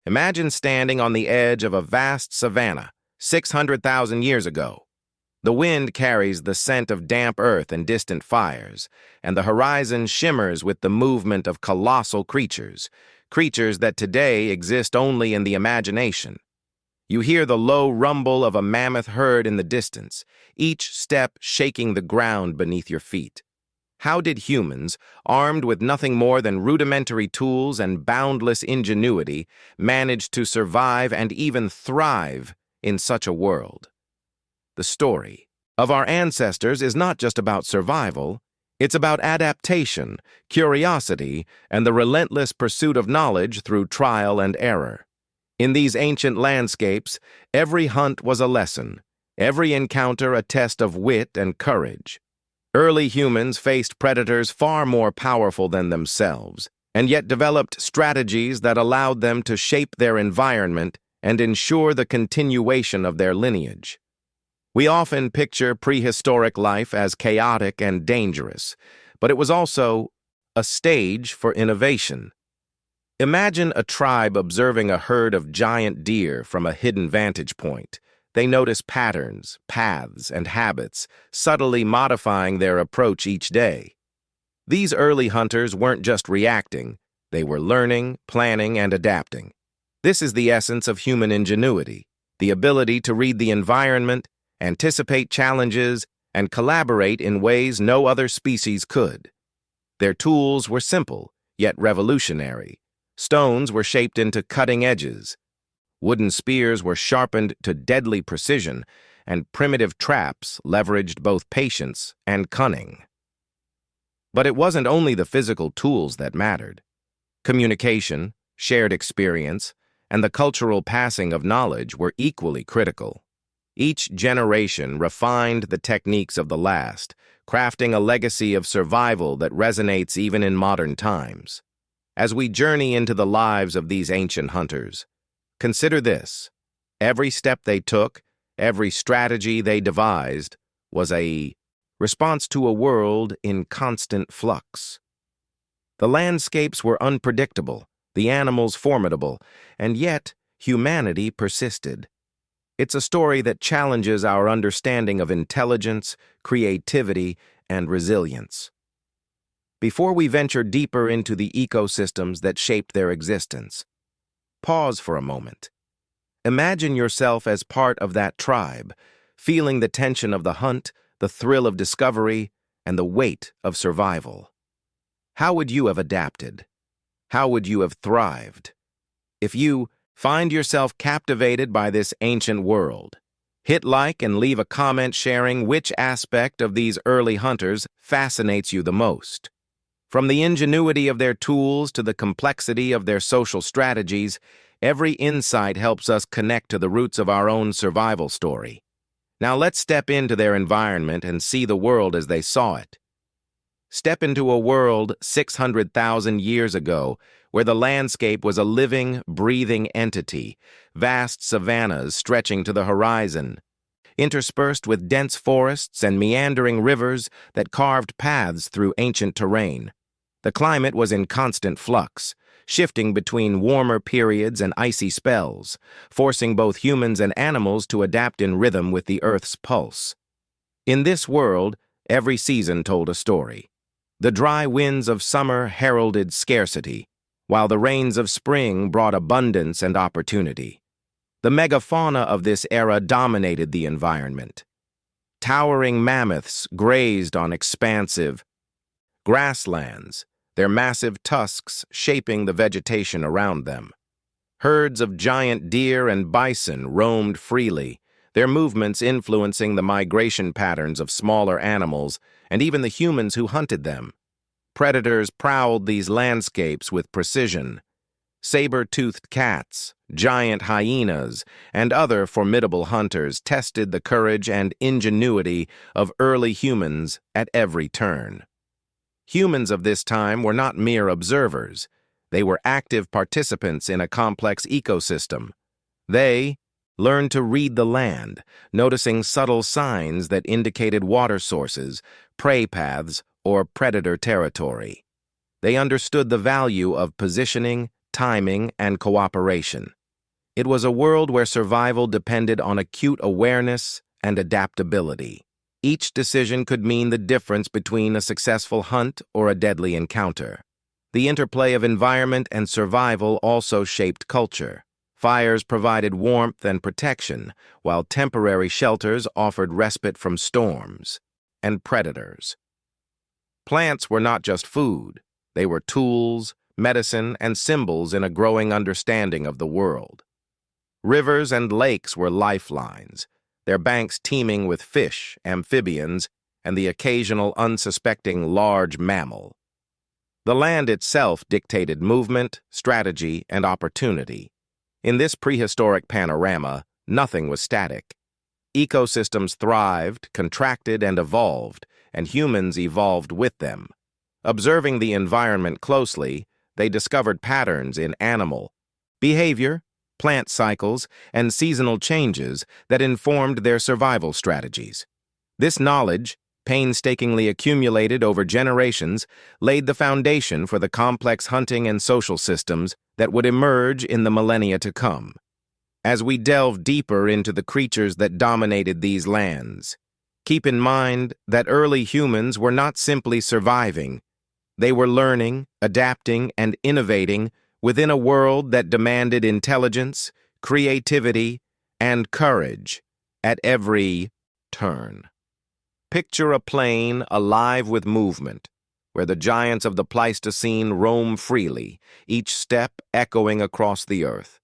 Imagine standing on the edge of a vast savanna 600,000 years ago. The wind carries the scent of damp earth and distant fires, and the horizon shimmers with the movement of colossal creatures that today exist only in the imagination. You hear the low rumble of a mammoth herd in the distance, each step shaking the ground beneath your feet. How did humans, armed with nothing more than rudimentary tools and boundless ingenuity, manage to survive and even thrive in such a world? The story of our ancestors is not just about survival, it's about adaptation, curiosity, and the relentless pursuit of knowledge through trial and error. In these ancient landscapes, every hunt was a lesson, every encounter a test of wit and courage. Early humans faced predators far more powerful than themselves, and yet developed strategies that allowed them to shape their environment and ensure the continuation of their lineage. We often picture prehistoric life as chaotic and dangerous, but it was also a stage for innovation. Imagine a tribe observing a herd of giant deer from a hidden vantage point. They notice patterns, paths, and habits, subtly modifying their approach each day. These early hunters weren't just reacting, they were learning, planning, and adapting. This is the essence of human ingenuity, the ability to read the environment, anticipate challenges, and collaborate in ways no other species could. Their tools were simple, yet revolutionary. Stones were shaped into cutting edges. Wooden spears were sharpened to deadly precision, and primitive traps leveraged both patience and cunning. But it wasn't only the physical tools that mattered. Communication, shared experience, and the cultural passing of knowledge were equally critical. Each generation refined the techniques of the last, crafting a legacy of survival that resonates even in modern times. As we journey into the lives of these ancient hunters, consider this: every step they took, every strategy they devised, was a response to a world in constant flux. The landscapes were unpredictable, the animals formidable, and yet humanity persisted. It's a story that challenges our understanding of intelligence, creativity, and resilience. Before we venture deeper into the ecosystems that shaped their existence, pause for a moment. Imagine yourself as part of that tribe, feeling the tension of the hunt, the thrill of discovery, and the weight of survival. How would you have adapted? How would you have thrived? If you find yourself captivated by this ancient world, hit like and leave a comment sharing which aspect of these early hunters fascinates you the most. From the ingenuity of their tools to the complexity of their social strategies, every insight helps us connect to the roots of our own survival story. Now let's step into their environment and see the world as they saw it. Step into a world 600,000 years ago where the landscape was a living, breathing entity, vast savannas stretching to the horizon, interspersed with dense forests and meandering rivers that carved paths through ancient terrain. The climate was in constant flux, shifting between warmer periods and icy spells, forcing both humans and animals to adapt in rhythm with the Earth's pulse. In this world, every season told a story. The dry winds of summer heralded scarcity, while the rains of spring brought abundance and opportunity. The megafauna of this era dominated the environment. Towering mammoths grazed on expansive grasslands, their massive tusks shaping the vegetation around them. Herds of giant deer and bison roamed freely, their movements influencing the migration patterns of smaller animals and even the humans who hunted them. Predators prowled these landscapes with precision. Saber-toothed cats, giant hyenas, and other formidable hunters tested the courage and ingenuity of early humans at every turn. Humans of this time were not mere observers. They were active participants in a complex ecosystem. They learned to read the land, noticing subtle signs that indicated water sources, prey paths, or predator territory. They understood the value of positioning, timing, and cooperation. It was a world where survival depended on acute awareness and adaptability. Each decision could mean the difference between a successful hunt or a deadly encounter. The interplay of environment and survival also shaped culture. Fires provided warmth and protection, while temporary shelters offered respite from storms and predators. Plants were not just food. They were tools, medicine, and symbols in a growing understanding of the world. Rivers and lakes were lifelines, their banks teeming with fish, amphibians, and the occasional unsuspecting large mammal. The land itself dictated movement, strategy, and opportunity. In this prehistoric panorama, nothing was static. Ecosystems thrived, contracted, and evolved, and humans evolved with them. Observing the environment closely, they discovered patterns in animal behavior, plant cycles, and seasonal changes that informed their survival strategies. This knowledge, painstakingly accumulated over generations, laid the foundation for the complex hunting and social systems that would emerge in the millennia to come. As we delve deeper into the creatures that dominated these lands, keep in mind that early humans were not simply surviving. They were learning, adapting, and innovating within a world that demanded intelligence, creativity, and courage at every turn. Picture a plain alive with movement, where the giants of the Pleistocene roam freely, each step echoing across the earth.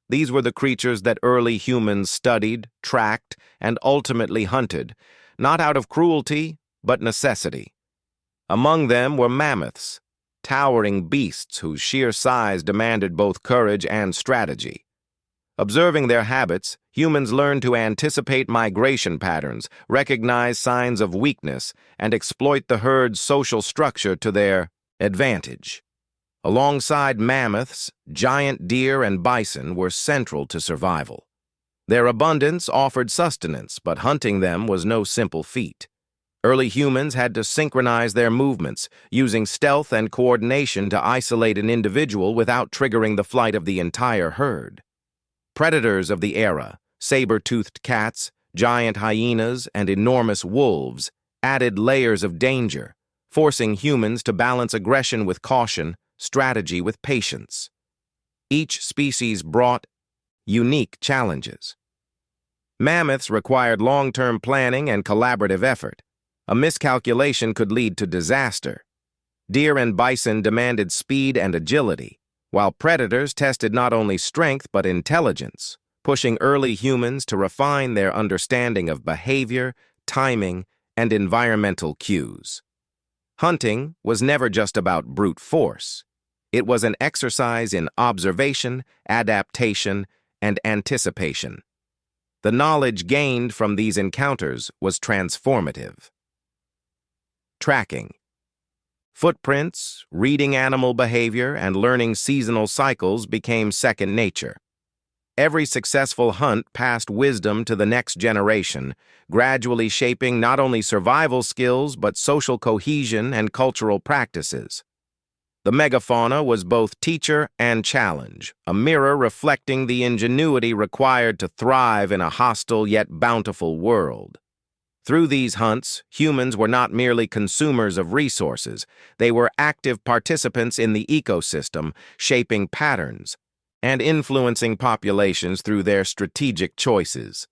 These were the creatures that early humans studied, tracked, and ultimately hunted, not out of cruelty, but necessity. Among them were mammoths, towering beasts whose sheer size demanded both courage and strategy. Observing their habits, humans learned to anticipate migration patterns, recognize signs of weakness, and exploit the herd's social structure to their advantage. Alongside mammoths, giant deer and bison were central to survival. Their abundance offered sustenance, but hunting them was no simple feat. Early humans had to synchronize their movements, using stealth and coordination to isolate an individual without triggering the flight of the entire herd. Predators of the era, saber-toothed cats, giant hyenas, and enormous wolves, added layers of danger, forcing humans to balance aggression with caution, strategy with patience. Each species brought unique challenges. Mammoths required long-term planning and collaborative effort. A miscalculation could lead to disaster. Deer and bison demanded speed and agility, while predators tested not only strength but intelligence, pushing early humans to refine their understanding of behavior, timing, and environmental cues. Hunting was never just about brute force. It was an exercise in observation, adaptation, and anticipation. The knowledge gained from these encounters was transformative. Tracking. Footprints, reading animal behavior, and learning seasonal cycles became second nature. Every successful hunt passed wisdom to the next generation, gradually shaping not only survival skills but social cohesion and cultural practices. The megafauna was both teacher and challenge, a mirror reflecting the ingenuity required to thrive in a hostile yet bountiful world. Through these hunts, humans were not merely consumers of resources. They were active participants in the ecosystem, shaping patterns and influencing populations through their strategic choices.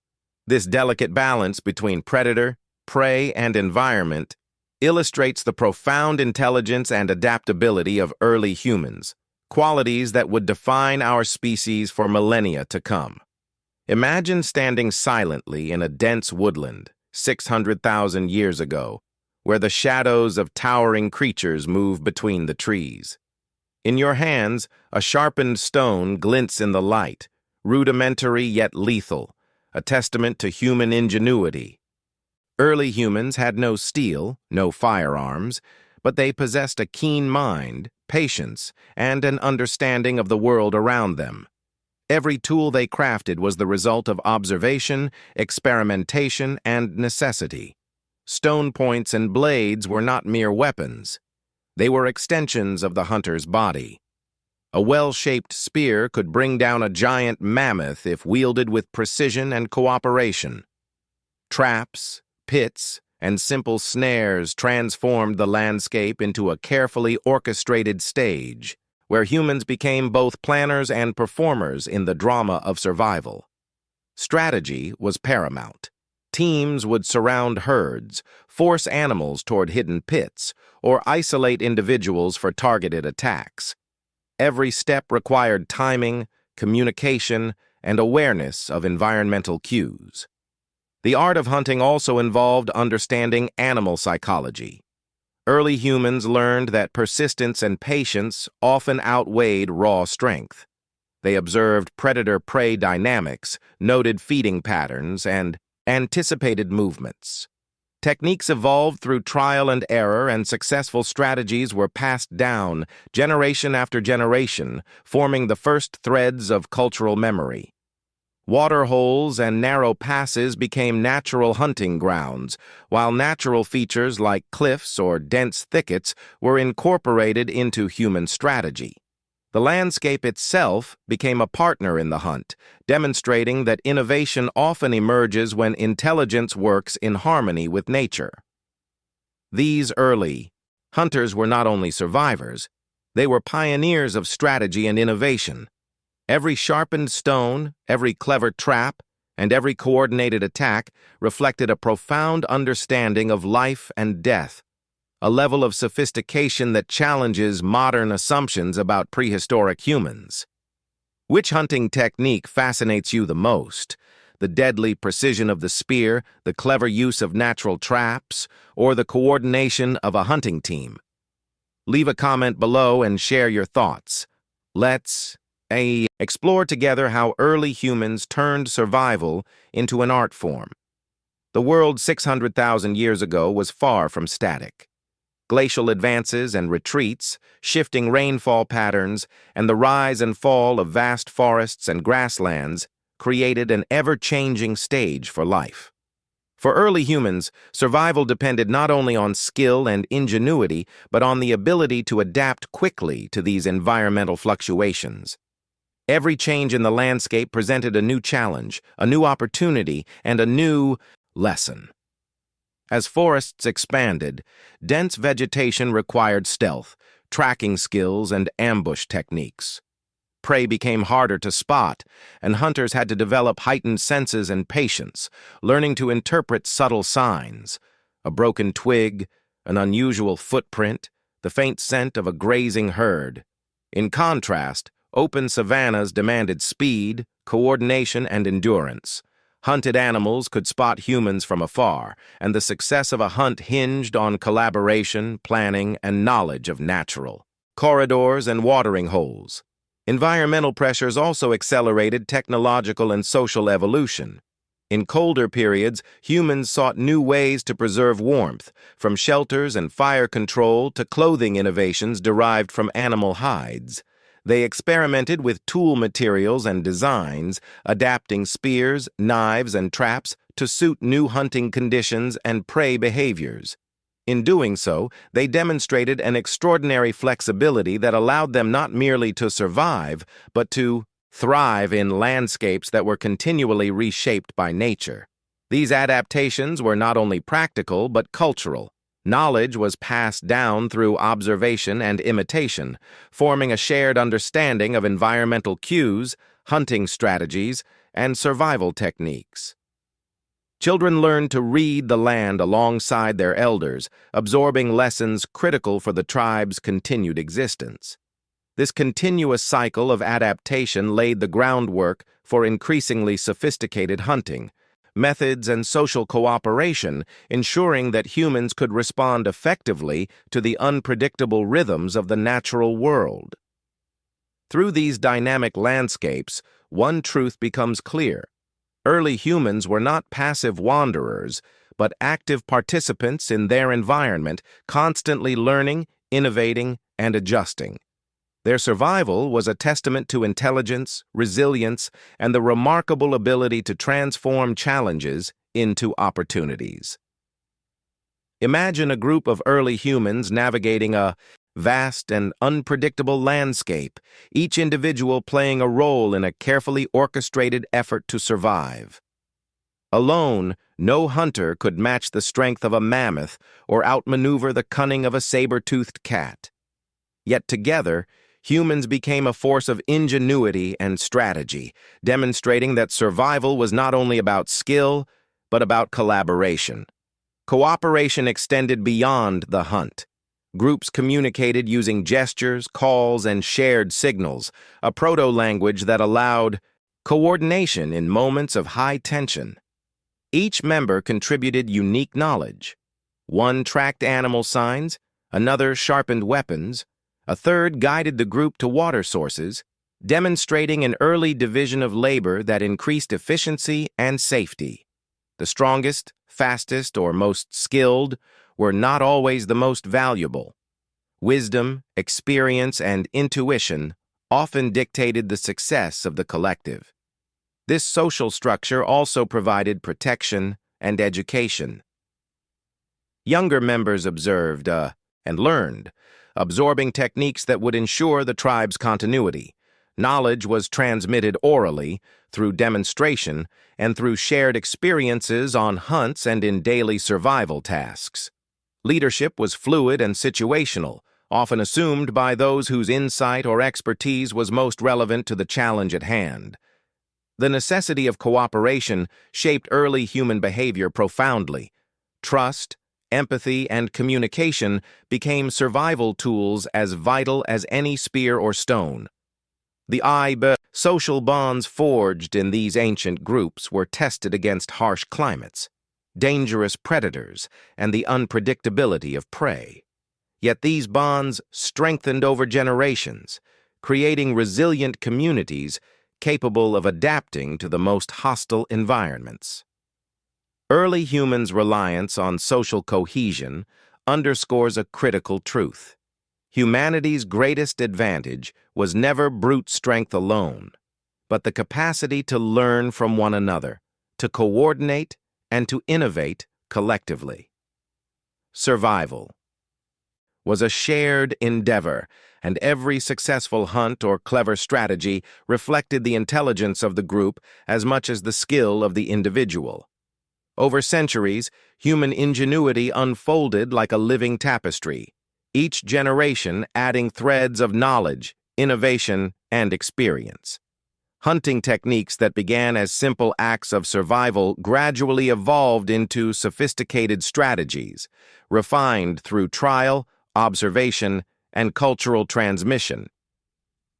This delicate balance between predator, prey, and environment illustrates the profound intelligence and adaptability of early humans, qualities that would define our species for millennia to come. Imagine standing silently in a dense woodland 600,000 years ago, where the shadows of towering creatures move between the trees. In your hands, a sharpened stone glints in the light, rudimentary yet lethal, a testament to human ingenuity. Early humans had no steel, no firearms, but they possessed a keen mind, patience, and an understanding of the world around them. Every tool they crafted was the result of observation, experimentation, and necessity. Stone points and blades were not mere weapons. They were extensions of the hunter's body. A well-shaped spear could bring down a giant mammoth if wielded with precision and cooperation. Traps, pits, and simple snares transformed the landscape into a carefully orchestrated stage, where humans became both planners and performers in the drama of survival. Strategy was paramount. Teams would surround herds, force animals toward hidden pits, or isolate individuals for targeted attacks. Every step required timing, communication, and awareness of environmental cues. The art of hunting also involved understanding animal psychology. Early humans learned that persistence and patience often outweighed raw strength. They observed predator-prey dynamics, noted feeding patterns, and anticipated movements. Techniques evolved through trial and error, and successful strategies were passed down generation after generation, forming the first threads of cultural memory. Water holes and narrow passes became natural hunting grounds, while natural features like cliffs or dense thickets were incorporated into human strategy. The landscape itself became a partner in the hunt, demonstrating that innovation often emerges when intelligence works in harmony with nature. These early hunters were not only survivors, they were pioneers of strategy and innovation. Every sharpened stone, every clever trap, and every coordinated attack reflected a profound understanding of life and death, a level of sophistication that challenges modern assumptions about prehistoric humans. Which hunting technique fascinates you the most? The deadly precision of the spear, the clever use of natural traps, or the coordination of a hunting team? Leave a comment below and share your thoughts. Let's explore together how early humans turned survival into an art form. The world 600,000 years ago was far from static. Glacial advances and retreats, shifting rainfall patterns, and the rise and fall of vast forests and grasslands created an ever-changing stage for life. For early humans, survival depended not only on skill and ingenuity, but on the ability to adapt quickly to these environmental fluctuations. Every change in the landscape presented a new challenge, a new opportunity, and a new lesson. As forests expanded, dense vegetation required stealth, tracking skills, and ambush techniques. Prey became harder to spot, and hunters had to develop heightened senses and patience, learning to interpret subtle signs. A broken twig, an unusual footprint, the faint scent of a grazing herd. In contrast, open savannas demanded speed, coordination, and endurance. Hunted animals could spot humans from afar, and the success of a hunt hinged on collaboration, planning, and knowledge of natural corridors and watering holes. Environmental pressures also accelerated technological and social evolution. In colder periods, humans sought new ways to preserve warmth, from shelters and fire control to clothing innovations derived from animal hides. They experimented with tool materials and designs, adapting spears, knives, and traps to suit new hunting conditions and prey behaviors. In doing so, they demonstrated an extraordinary flexibility that allowed them not merely to survive, but to thrive in landscapes that were continually reshaped by nature. These adaptations were not only practical, but cultural. Knowledge was passed down through observation and imitation, forming a shared understanding of environmental cues, hunting strategies, and survival techniques. Children learned to read the land alongside their elders, absorbing lessons critical for the tribe's continued existence. This continuous cycle of adaptation laid the groundwork for increasingly sophisticated hunting methods and social cooperation, ensuring that humans could respond effectively to the unpredictable rhythms of the natural world. Through these dynamic landscapes, one truth becomes clear. Early humans were not passive wanderers, but active participants in their environment, constantly learning, innovating, and adjusting. Their survival was a testament to intelligence, resilience, and the remarkable ability to transform challenges into opportunities. Imagine a group of early humans navigating a vast and unpredictable landscape, each individual playing a role in a carefully orchestrated effort to survive. Alone, no hunter could match the strength of a mammoth or outmaneuver the cunning of a saber-toothed cat. Yet together, humans became a force of ingenuity and strategy, demonstrating that survival was not only about skill, but about collaboration. Cooperation extended beyond the hunt. Groups communicated using gestures, calls, and shared signals, a proto-language that allowed coordination in moments of high tension. Each member contributed unique knowledge. One tracked animal signs, another sharpened weapons, a third guided the group to water sources, demonstrating an early division of labor that increased efficiency and safety. The strongest, fastest, or most skilled were not always the most valuable. Wisdom, experience, and intuition often dictated the success of the collective. This social structure also provided protection and education. Younger members observed and learned, absorbing techniques that would ensure the tribe's continuity. Knowledge was transmitted orally, through demonstration, and through shared experiences on hunts and in daily survival tasks. Leadership was fluid and situational, often assumed by those whose insight or expertise was most relevant to the challenge at hand. The necessity of cooperation shaped early human behavior profoundly. Trust, empathy, and communication became survival tools as vital as any spear or stone. The social bonds forged in these ancient groups were tested against harsh climates, dangerous predators, and the unpredictability of prey. Yet these bonds strengthened over generations, creating resilient communities capable of adapting to the most hostile environments. Early humans' reliance on social cohesion underscores a critical truth. Humanity's greatest advantage was never brute strength alone, but the capacity to learn from one another, to coordinate, and to innovate collectively. Survival was a shared endeavor, and every successful hunt or clever strategy reflected the intelligence of the group as much as the skill of the individual. Over centuries, human ingenuity unfolded like a living tapestry, each generation adding threads of knowledge, innovation, and experience. Hunting techniques that began as simple acts of survival gradually evolved into sophisticated strategies, refined through trial, observation, and cultural transmission.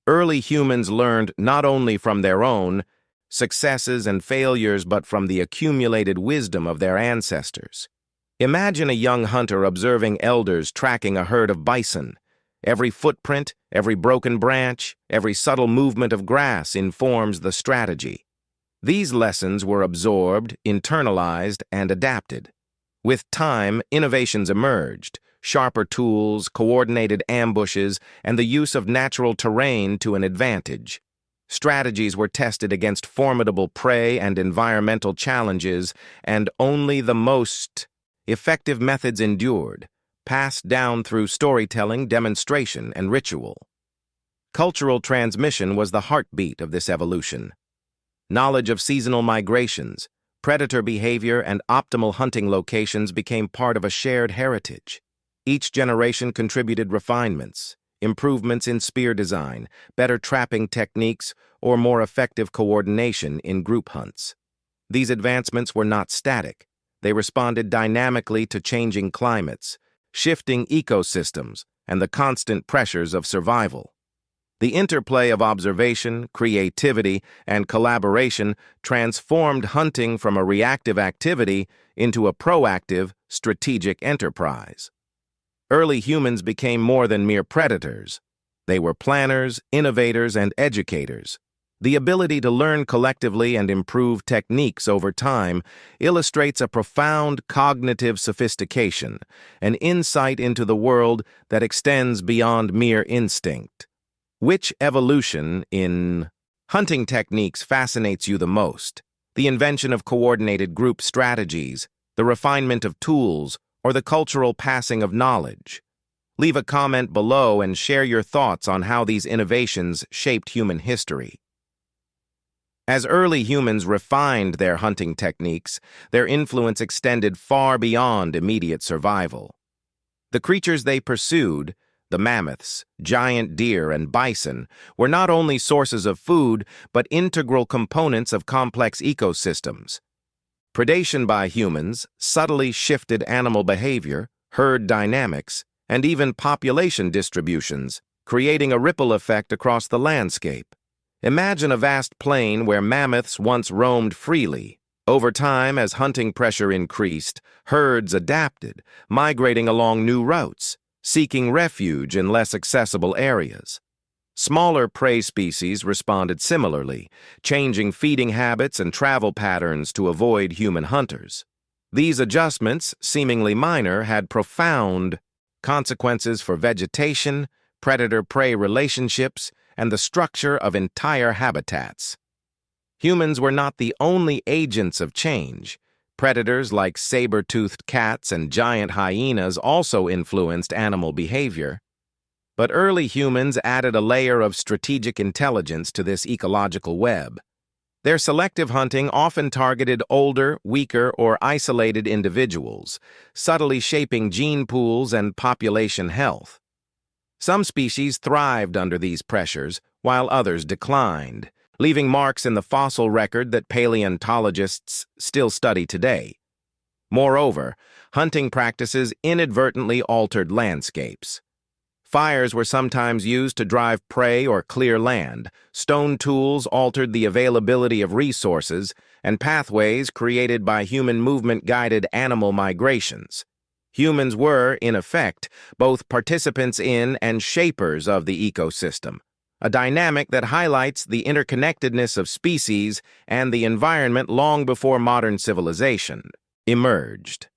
Early humans learned not only from their own successes and failures, but from the accumulated wisdom of their ancestors. Imagine a young hunter observing elders tracking a herd of bison. Every footprint, every broken branch, every subtle movement of grass informs the strategy. These lessons were absorbed, internalized, and adapted. With time, innovations emerged: sharper tools, coordinated ambushes, and the use of natural terrain to an advantage. Strategies were tested against formidable prey and environmental challenges, and only the most effective methods endured, passed down through storytelling, demonstration, and ritual. Cultural transmission was the heartbeat of this evolution. Knowledge of seasonal migrations, predator behavior, and optimal hunting locations became part of a shared heritage. Each generation contributed refinements, improvements in spear design, better trapping techniques, or more effective coordination in group hunts. These advancements were not static. They responded dynamically to changing climates, shifting ecosystems, and the constant pressures of survival. The interplay of observation, creativity, and collaboration transformed hunting from a reactive activity into a proactive, strategic enterprise. Early humans became more than mere predators. They were planners, innovators, and educators. The ability to learn collectively and improve techniques over time illustrates a profound cognitive sophistication, an insight into the world that extends beyond mere instinct. Which evolution in hunting techniques fascinates you the most? The invention of coordinated group strategies, the refinement of tools, or the cultural passing of knowledge? Leave a comment below and share your thoughts on how these innovations shaped human history. As early humans refined their hunting techniques, their influence extended far beyond immediate survival. The creatures they pursued, the mammoths, giant deer, and bison, were not only sources of food but integral components of complex ecosystems. Predation by humans subtly shifted animal behavior, herd dynamics, and even population distributions, creating a ripple effect across the landscape. Imagine a vast plain where mammoths once roamed freely. Over time, as hunting pressure increased, herds adapted, migrating along new routes, seeking refuge in less accessible areas. Smaller prey species responded similarly, changing feeding habits and travel patterns to avoid human hunters. These adjustments, seemingly minor, had profound consequences for vegetation, predator-prey relationships, and the structure of entire habitats. Humans were not the only agents of change. Predators like saber-toothed cats and giant hyenas also influenced animal behavior. But early humans added a layer of strategic intelligence to this ecological web. Their selective hunting often targeted older, weaker, or isolated individuals, subtly shaping gene pools and population health. Some species thrived under these pressures, while others declined, leaving marks in the fossil record that paleontologists still study today. Moreover, hunting practices inadvertently altered landscapes. Fires were sometimes used to drive prey or clear land, stone tools altered the availability of resources, and pathways created by human movement guided animal migrations. Humans were, in effect, both participants in and shapers of the ecosystem, a dynamic that highlights the interconnectedness of species and the environment long before modern civilization emerged.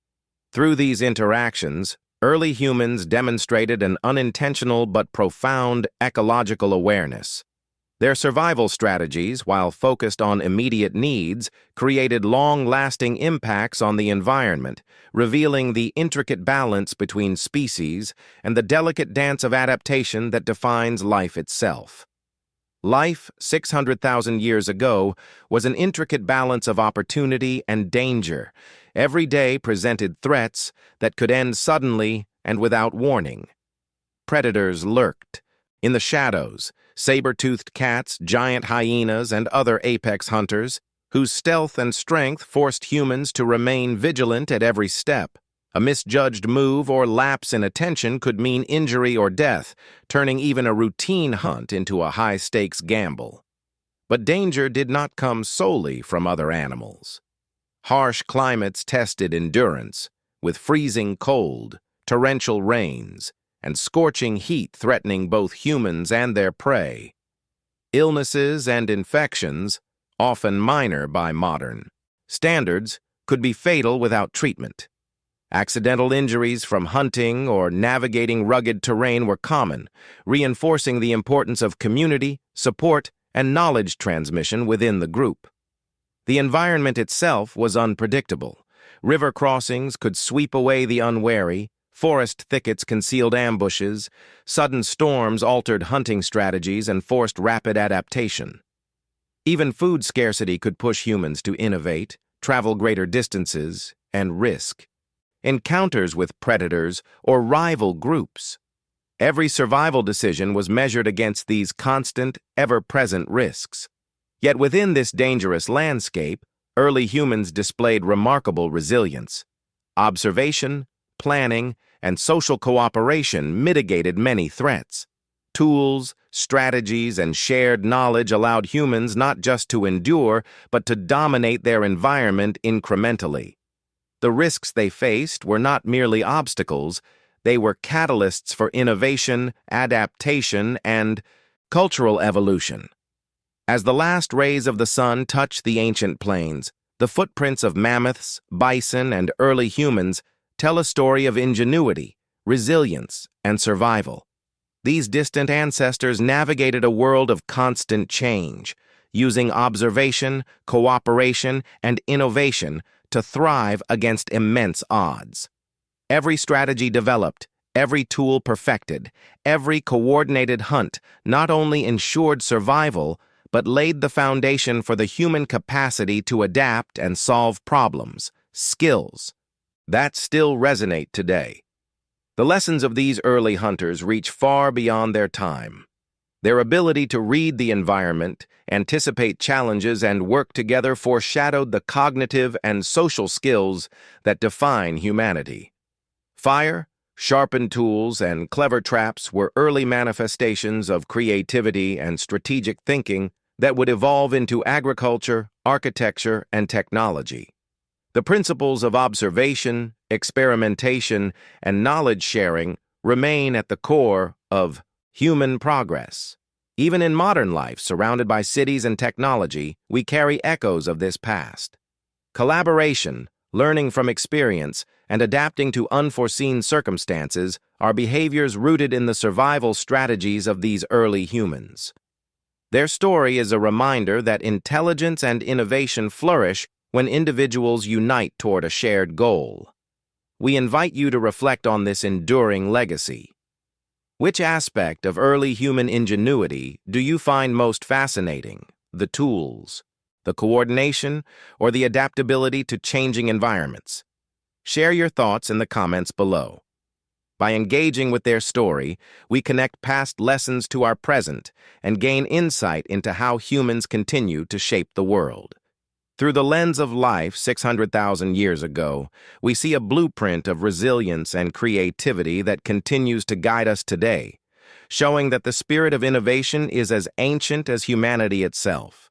Through these interactions, early humans demonstrated an unintentional but profound ecological awareness. Their survival strategies, while focused on immediate needs, created long-lasting impacts on the environment, revealing the intricate balance between species and the delicate dance of adaptation that defines life itself. Life, 600,000 years ago, was an intricate balance of opportunity and danger. Every day presented threats that could end suddenly and without warning. Predators lurked in the shadows, saber-toothed cats, giant hyenas, and other apex hunters, whose stealth and strength forced humans to remain vigilant at every step. A misjudged move or lapse in attention could mean injury or death, turning even a routine hunt into a high-stakes gamble. But danger did not come solely from other animals. Harsh climates tested endurance, with freezing cold, torrential rains, and scorching heat threatening both humans and their prey. Illnesses and infections, often minor by modern standards, could be fatal without treatment. Accidental injuries from hunting or navigating rugged terrain were common, reinforcing the importance of community, support, and knowledge transmission within the group. The environment itself was unpredictable. River crossings could sweep away the unwary, forest thickets concealed ambushes, sudden storms altered hunting strategies and forced rapid adaptation. Even food scarcity could push humans to innovate, travel greater distances, and risk encounters with predators or rival groups. Every survival decision was measured against these constant, ever-present risks. Yet within this dangerous landscape, early humans displayed remarkable resilience. Observation, planning, and social cooperation mitigated many threats. Tools, strategies, and shared knowledge allowed humans not just to endure, but to dominate their environment incrementally. The risks they faced were not merely obstacles, they were catalysts for innovation, adaptation, and cultural evolution. As the last rays of the sun touched the ancient plains, the footprints of mammoths, bison, and early humans tell a story of ingenuity, resilience, and survival. These distant ancestors navigated a world of constant change, using observation, cooperation, and innovation to thrive against immense odds. Every strategy developed, Every tool perfected, every coordinated hunt not only ensured survival, but laid the foundation for the human capacity to adapt and solve problems, skills that still resonate today. The lessons of these early hunters reach far beyond their time. Their ability to read the environment, anticipate challenges, and work together foreshadowed the cognitive and social skills that define humanity. Fire, sharpened tools, and clever traps were early manifestations of creativity and strategic thinking that would evolve into agriculture, architecture, and technology. The principles of observation, experimentation, and knowledge sharing remain at the core of human progress. Even in modern life, surrounded by cities and technology, we carry echoes of this past. Collaboration, learning from experience, and adapting to unforeseen circumstances are behaviors rooted in the survival strategies of these early humans. Their story is a reminder that intelligence and innovation flourish when individuals unite toward a shared goal. We invite you to reflect on this enduring legacy. Which aspect of early human ingenuity do you find most fascinating? The tools, the coordination, or the adaptability to changing environments? Share your thoughts in the comments below. By engaging with their story, we connect past lessons to our present and gain insight into how humans continue to shape the world. Through the lens of life 600,000 years ago, we see a blueprint of resilience and creativity that continues to guide us today, showing that the spirit of innovation is as ancient as humanity itself.